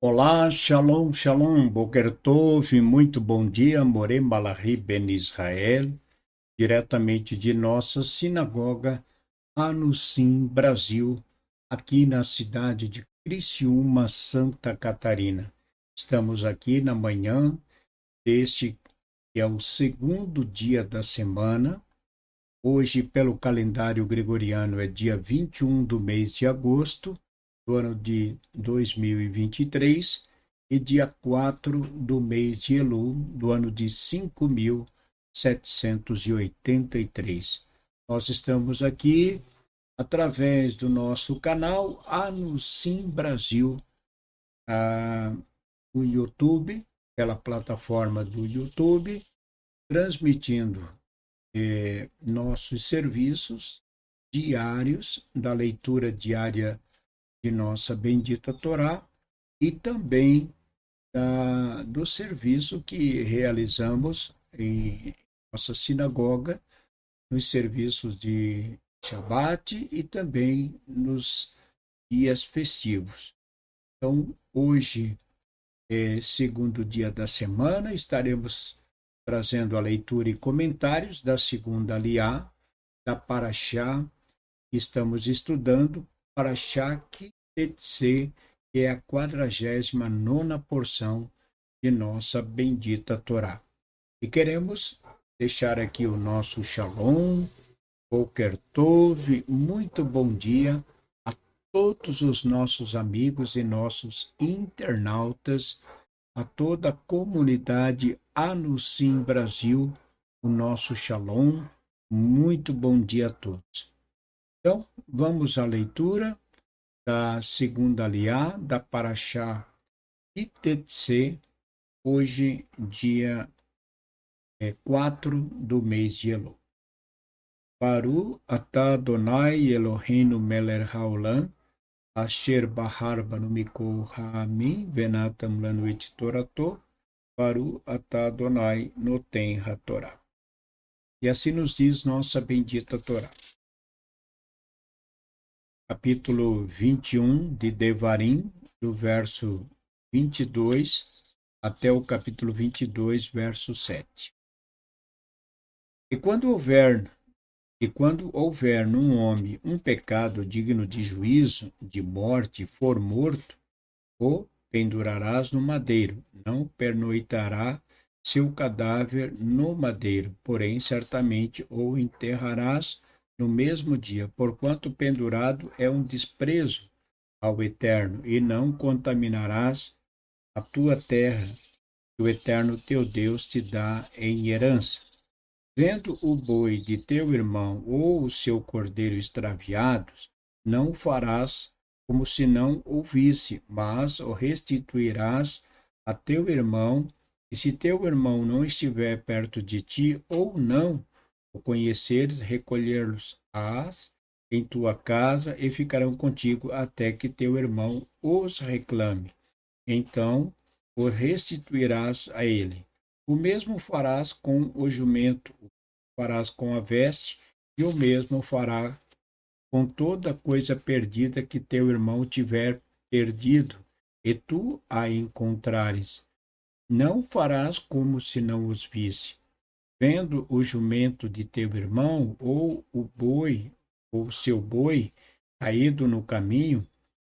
Olá, shalom, shalom, boker tov, muito bom dia, Moré Malachi Ben Israel, diretamente de nossa sinagoga, Anusim, Brasil, aqui na cidade de Criciúma, Santa Catarina. Estamos aqui na manhã deste que é o segundo dia da semana. Hoje, pelo calendário gregoriano, é dia 21 do mês de agosto do ano de 2023 e dia 4 do mês de Elul do ano de 5783. Nós estamos aqui através do nosso canal Anusim Brasil, no YouTube, pela plataforma do YouTube, transmitindo nossos serviços diários da leitura diária de nossa bendita Torá e também do serviço que realizamos em nossa sinagoga, nos serviços de Shabat e também nos dias festivos. Então, hoje, segundo dia da semana, estaremos trazendo a leitura e comentários da segunda Aliá, da Parashá, que estamos estudando, Parashá Kitetse, que é a 49ª porção de nossa bendita Torá. E queremos deixar aqui o nosso Shalom, Boker Tov, muito bom dia a todos os nossos amigos e nossos internautas, a toda a comunidade Anusim Brasil, o nosso Shalom, muito bom dia a todos. Então, vamos à leitura da segunda Aliá, da Parashá Kitetse, hoje, dia 4 do mês de Elul. Baru atah Adonai Eloheinu melech haolam, asher bahar banu mikol ha'amim venatam lanu et torato, Baru atah Adonai noten hatorá. E assim nos diz nossa bendita Torá. Capítulo 21 de Devarim, do verso 22 até o capítulo 22, verso 7. E quando houver num homem um pecado digno de juízo, de morte, for morto, o pendurarás no madeiro, não pernoitará seu cadáver no madeiro, porém certamente o enterrarás no mesmo dia, porquanto pendurado é um desprezo ao Eterno, e não contaminarás a tua terra, que o Eterno teu Deus te dá em herança. Vendo o boi de teu irmão ou o seu cordeiro extraviados, não o farás como se não ouvisse, mas o restituirás a teu irmão, e se teu irmão não estiver perto de ti, ou não o conheceres, recolhê-los-ás em tua casa e ficarão contigo até que teu irmão os reclame. Então o restituirás a ele. O mesmo farás com o jumento, farás com a veste, e o mesmo fará com toda coisa perdida que teu irmão tiver perdido, e tu a encontrares. Não farás como se não os visse. Vendo o jumento de teu irmão, ou o boi, ou seu boi, caído no caminho,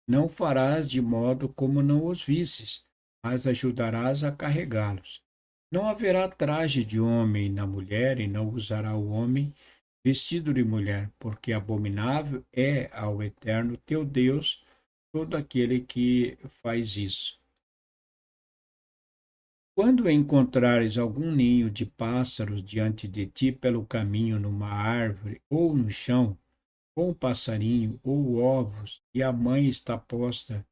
não farás de modo como não os visses, mas ajudarás a carregá-los. Não haverá traje de homem na mulher, e não usará o homem vestido de mulher, porque abominável é ao Eterno teu Deus todo aquele que faz isso. Quando encontrares algum ninho de pássaros diante de ti pelo caminho, numa árvore ou no chão, ou um passarinho, ou ovos, e a mãe está posta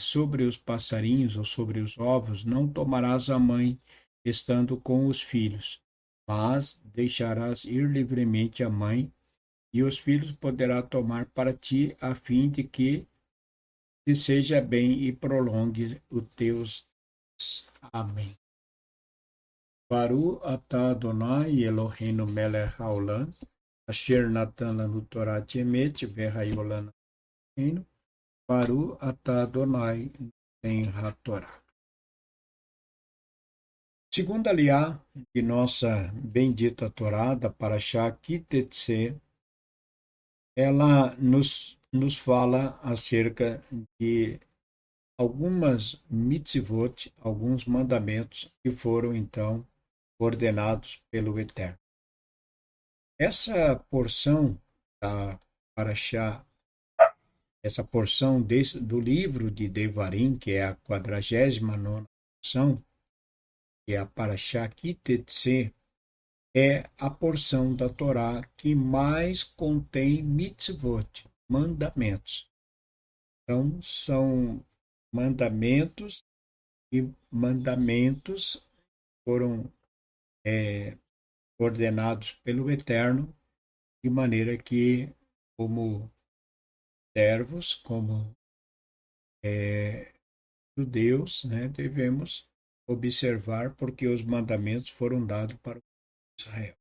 sobre os passarinhos ou sobre os ovos, não tomarás a mãe estando com os filhos, mas deixarás ir livremente a mãe, e os filhos poderá tomar para ti, a fim de que te seja bem e prolongue os teus dias. Amém. Baru atah Adonai Eloheinu melech haolam, asher natan lanu Torah emet vehayu lanu reino, Baru atah Adonai Senhat Torá. Segundo a Liá de nossa bendita Torá, da Parashá Kitetse, ela nos fala acerca de algumas mitzvot, alguns mandamentos que foram então ordenados pelo Eterno. Essa porção da Parashá, essa porção do livro de Devarim, que é a 49ª porção, que é a Parashá Kitetse, é a porção da Torá que mais contém mitzvot, mandamentos. Então, são mandamentos e mandamentos foram ordenados pelo Eterno, de maneira que, como servos, como judeus, né, devemos observar, porque os mandamentos foram dados para Israel.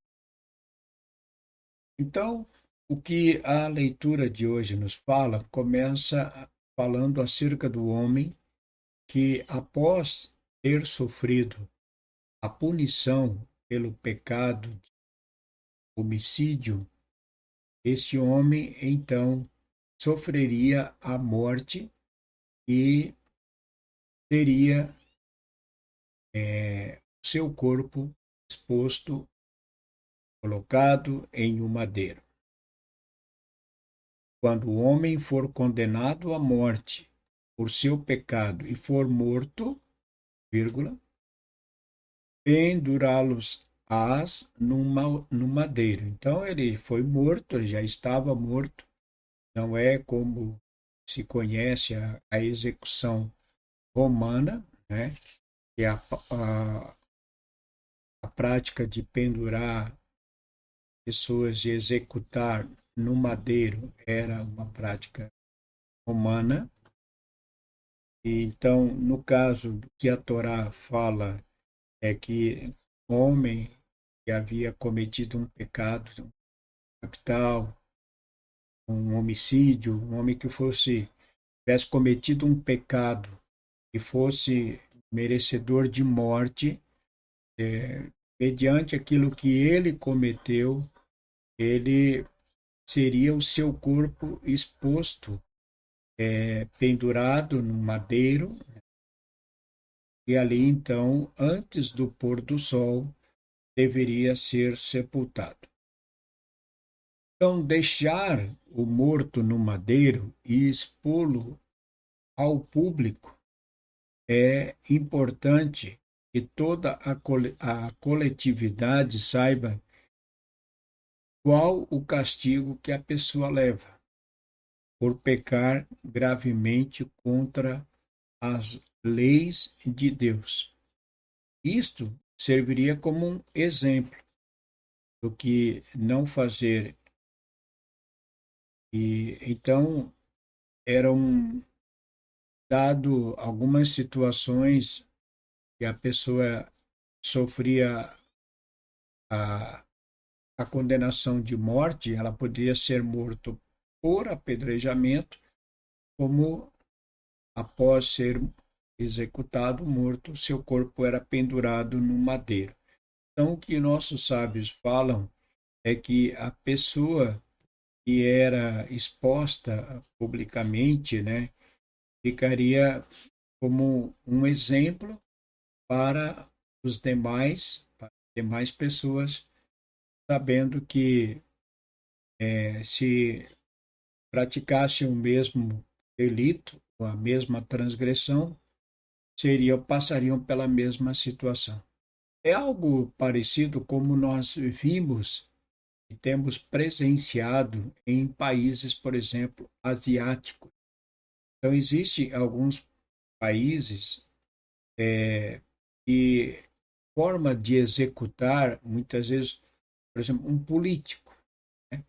Então, o que a leitura de hoje nos fala, começa falando acerca do homem que, após ter sofrido a punição pelo pecado de homicídio, este homem, então, sofreria a morte e teria seu corpo exposto, colocado em um madeiro. Quando o homem for condenado à morte por seu pecado e for morto, vírgula, pendurá-los-ás no madeiro. Então ele foi morto, ele já estava morto. Não é como se conhece a execução romana, né? Que é a prática de pendurar pessoas e executar no madeiro era uma prática romana. E então, no caso do que a Torá fala, é que homem que havia cometido um pecado capital, um homicídio, um homem que tivesse cometido um pecado e fosse merecedor de morte, mediante aquilo que ele cometeu, ele seria o seu corpo exposto, pendurado no madeiro, e ali então, antes do pôr do sol, deveria ser sepultado. Então, deixar o morto no madeiro e expô-lo ao público é importante que toda a coletividade saiba qual o castigo que a pessoa leva por pecar gravemente contra as leis de Deus. Isto serviria como um exemplo do que não fazer. E então eram dado algumas situações que a pessoa sofria a, a condenação de morte, ela poderia ser morto por apedrejamento, como após ser executado, morto, seu corpo era pendurado no madeiro. Então, o que nossos sábios falam é que a pessoa que era exposta publicamente, né, ficaria como um exemplo para para as demais pessoas, sabendo que se praticassem o mesmo delito, ou a mesma transgressão, passariam pela mesma situação. É algo parecido como nós vimos e temos presenciado em países, por exemplo, asiáticos. Então, existem alguns países que forma de executar, muitas vezes, por exemplo, um político. Né?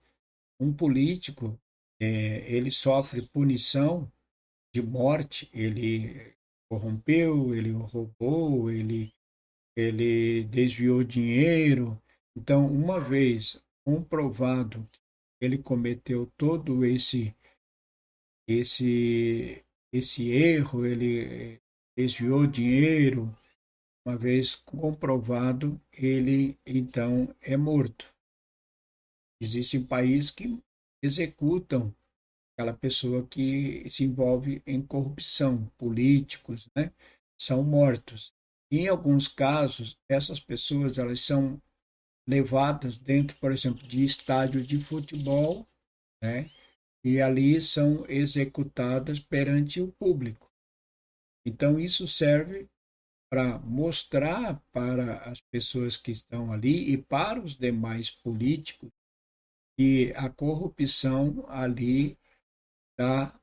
Um político, ele sofre punição de morte, ele corrompeu, ele roubou, ele desviou dinheiro. Então, uma vez comprovado que ele cometeu todo esse esse erro, ele desviou dinheiro, uma vez comprovado, ele então é morto. Existem países que executam aquela pessoa que se envolve em corrupção, políticos, né? São mortos. E, em alguns casos, essas pessoas elas são levadas dentro, por exemplo, de estádio de futebol, né? E ali são executadas perante o público. Então, isso serve para mostrar para as pessoas que estão ali e para os demais políticos que a corrupção ali dá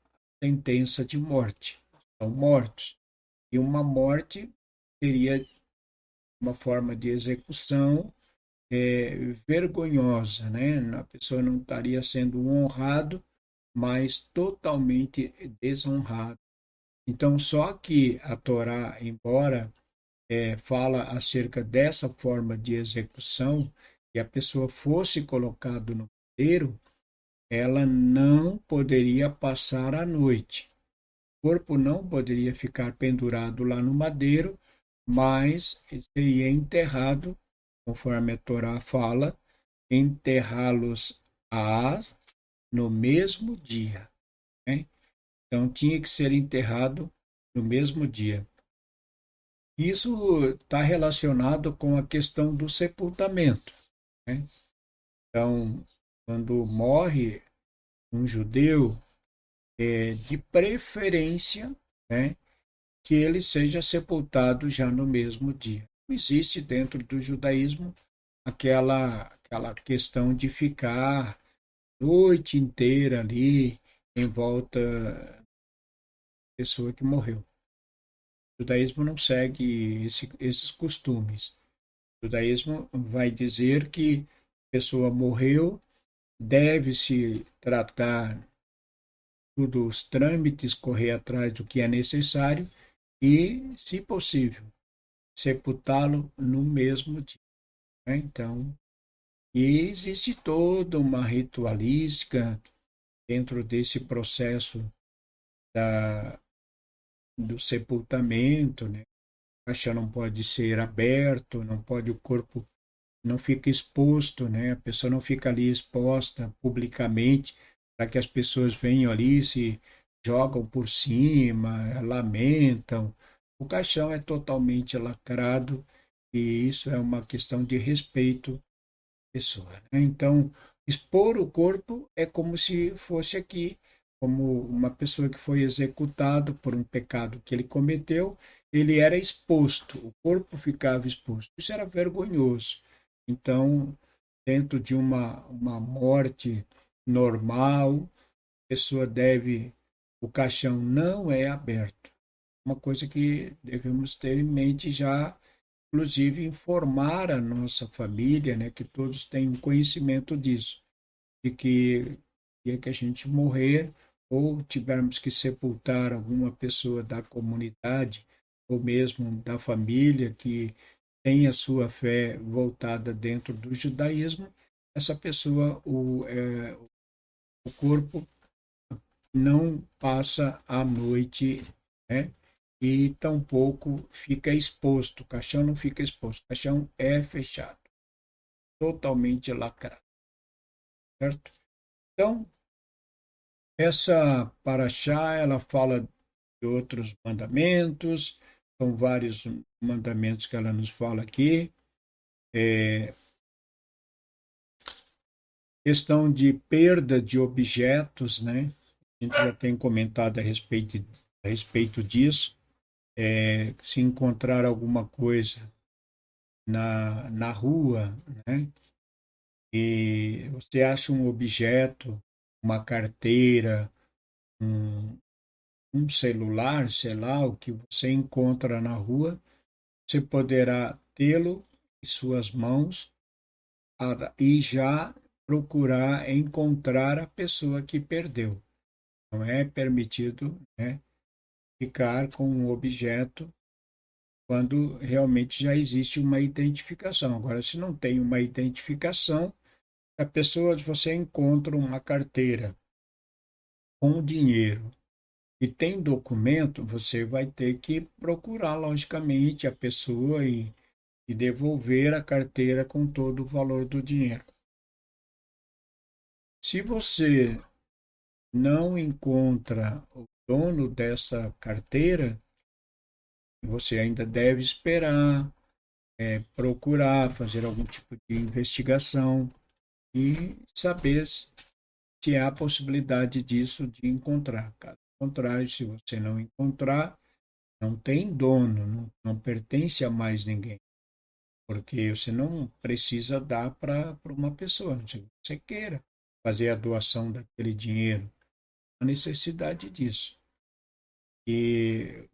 sentença de morte. São mortos. E uma morte seria uma forma de execução vergonhosa, né? A pessoa não estaria sendo honrado, mas totalmente desonrado. Então, só que a Torá, embora fala acerca dessa forma de execução, que a pessoa fosse colocada no madeiro, ela não poderia passar a noite. O corpo não poderia ficar pendurado lá no madeiro, mas seria enterrado, conforme a Torá fala, enterrá-los-á no mesmo dia. Né? Então tinha que ser enterrado no mesmo dia. Isso está relacionado com a questão do sepultamento. Né? Então, quando morre um judeu, de preferência, né, que ele seja sepultado já no mesmo dia. Não existe dentro do judaísmo aquela questão de ficar a noite inteira ali em volta da pessoa que morreu. O judaísmo não segue esses costumes. O judaísmo vai dizer que a pessoa morreu, deve-se tratar todos os trâmites, correr atrás do que é necessário e, se possível, sepultá-lo no mesmo dia. Né? Então, e existe toda uma ritualística dentro desse processo da, do sepultamento, né? A caixa não pode ser aberto, não pode o corpo não fica exposto, né? A pessoa não fica ali exposta publicamente para que as pessoas venham ali se jogam por cima, lamentam. O caixão é totalmente lacrado e isso é uma questão de respeito à pessoa. Né? Então, expor o corpo é como se fosse aqui, como uma pessoa que foi executado por um pecado que ele cometeu, ele era exposto, o corpo ficava exposto. Isso era vergonhoso. Então, dentro de uma morte normal, a pessoa deve, o caixão não é aberto. Uma coisa que devemos ter em mente já, inclusive informar a nossa família, né, que todos tenham conhecimento disso, de que dia que a gente morrer ou tivermos que sepultar alguma pessoa da comunidade ou mesmo da família que tem a sua fé voltada dentro do judaísmo, essa pessoa, o corpo não passa a noite, né? E tampouco fica exposto, o caixão não fica exposto, o caixão é fechado, totalmente lacrado, certo? Então, essa paraxá, ela fala de outros mandamentos, são vários mandamentos que ela nos fala aqui, questão de perda de objetos, né? A gente já tem comentado a respeito disso. Se encontrar alguma coisa na rua, né? E você acha um objeto, uma carteira, um, um celular, sei lá, o que você encontra na rua, você poderá tê-lo em suas mãos e já procurar encontrar a pessoa que perdeu. Não é permitido, né, ficar com um objeto quando realmente já existe uma identificação. Agora, se não tem uma identificação, a pessoa, você encontra uma carteira com dinheiro, e tem documento, você vai ter que procurar, logicamente, a pessoa e devolver a carteira com todo o valor do dinheiro. Se você não encontra o dono dessa carteira, você ainda deve esperar, procurar, fazer algum tipo de investigação e saber se há possibilidade disso de encontrar. Caso contrário, se você não encontrar, não tem dono, não pertence a mais ninguém, porque você não precisa dar para uma pessoa, não sei se você queira fazer a doação daquele dinheiro, a necessidade disso. E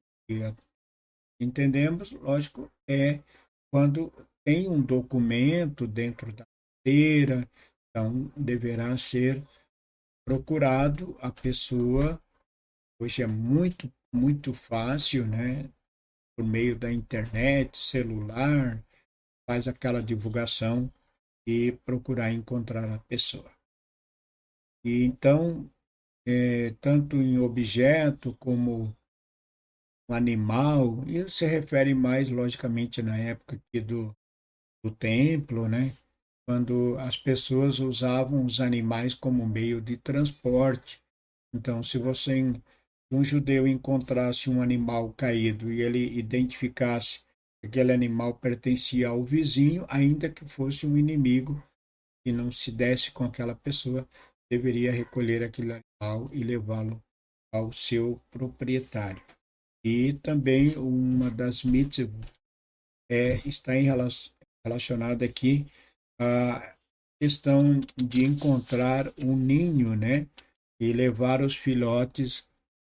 entendemos, lógico, é quando tem um documento dentro da carteira, então deverá ser procurado a pessoa. Hoje é muito fácil, né? Por meio da internet, celular, faz aquela divulgação e procurar encontrar a pessoa. E então, tanto em objeto como um animal, isso se refere mais, logicamente, na época aqui do templo, né? Quando as pessoas usavam os animais como meio de transporte. Então, se um judeu encontrasse um animal caído e ele identificasse que aquele animal pertencia ao vizinho, ainda que fosse um inimigo e não se desse com aquela pessoa, deveria recolher aquele animal e levá-lo ao seu proprietário. E também uma das mitzvot está relacionada aqui à questão de encontrar um ninho, né? E levar os filhotes,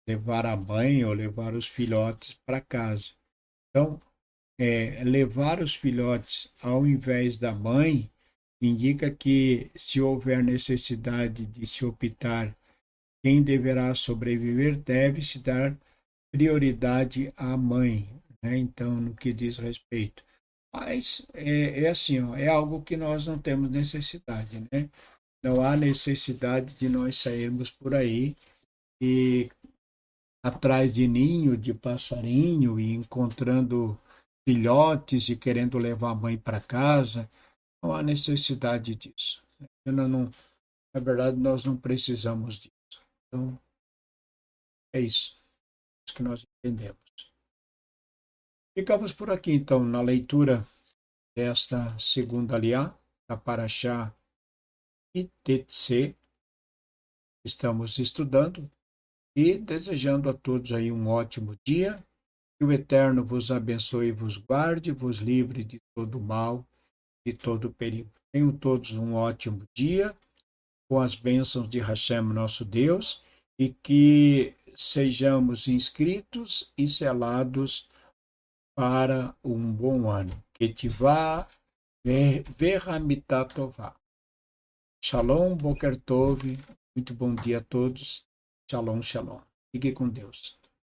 levar a mãe ou levar os filhotes para casa. Então, levar os filhotes ao invés da mãe indica que, se houver necessidade de se optar quem deverá sobreviver, deve-se dar prioridade à mãe, né? Então, no que diz respeito. Mas é assim, ó, é algo que nós não temos necessidade, né? Não há necessidade de nós sairmos por aí e atrás de ninho de passarinho e encontrando filhotes e querendo levar a mãe para casa. Não há necessidade disso. Na verdade, nós não precisamos disso. Então, é isso que nós entendemos. Ficamos por aqui, então, na leitura desta segunda aliá, da Parashá Itetse. Estamos estudando e desejando a todos aí um ótimo dia. Que o Eterno vos abençoe e vos guarde, vos livre de todo mal, de todo perigo. Tenham todos um ótimo dia, com as bênçãos de Hashem, nosso Deus, e que sejamos inscritos e selados para um bom ano. Ketivá veramitatova. Shalom, Boker Tov. Muito bom dia a todos. Shalom, shalom. Fique com Deus.